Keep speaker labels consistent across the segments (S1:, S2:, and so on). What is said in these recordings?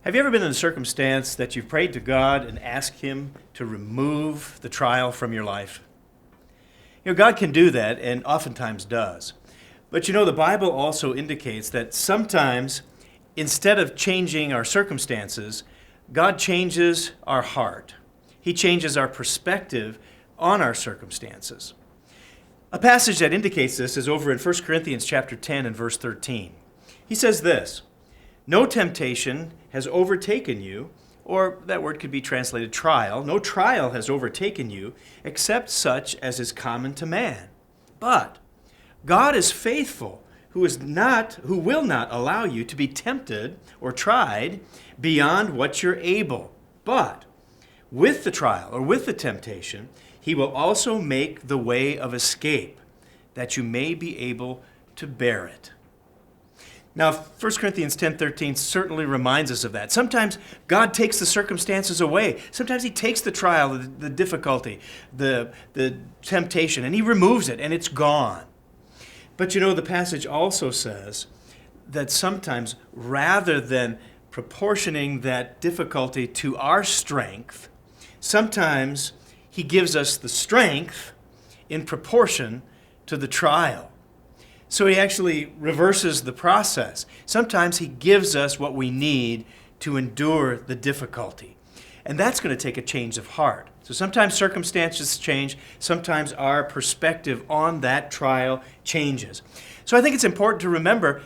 S1: Have you ever been in a circumstance that you've prayed to God and asked Him to remove the trial from your life? God can do that and oftentimes does. But the Bible also indicates that sometimes, instead of changing our circumstances, God changes our heart. He changes our perspective on our circumstances. A passage that indicates this is over in 1 Corinthians chapter 10 and verse 13. He says this, "No temptation has overtaken you," or that word could be translated trial. "No trial has overtaken you except such as is common to man. But God is faithful, who will not allow you to be tempted or tried beyond what you're able. But with the trial or with the temptation, He will also make the way of escape, that you may be able to bear it." Now, 1 Corinthians 10:13 certainly reminds us of that. Sometimes God takes the circumstances away. Sometimes He takes the trial, the difficulty, the temptation, and He removes it, and it's gone. But the passage also says that sometimes, rather than proportioning that difficulty to our strength, sometimes He gives us the strength in proportion to the trial. So He actually reverses the process. Sometimes He gives us what we need to endure the difficulty. And that's going to take a change of heart. So sometimes circumstances change. Sometimes our perspective on that trial changes. So I think it's important to remember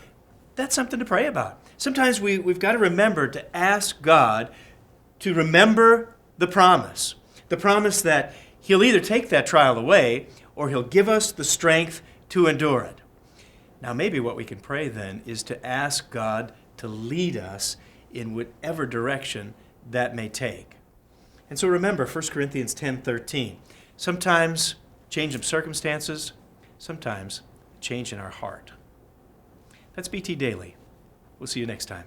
S1: that's something to pray about. Sometimes we've got to remember to ask God to remember the promise that He'll either take that trial away or He'll give us the strength to endure it. Now, maybe what we can pray then is to ask God to lead us in whatever direction that may take. And so remember 1 Corinthians 10:13. Sometimes change of circumstances, sometimes change in our heart. That's BT Daily. We'll see you next time.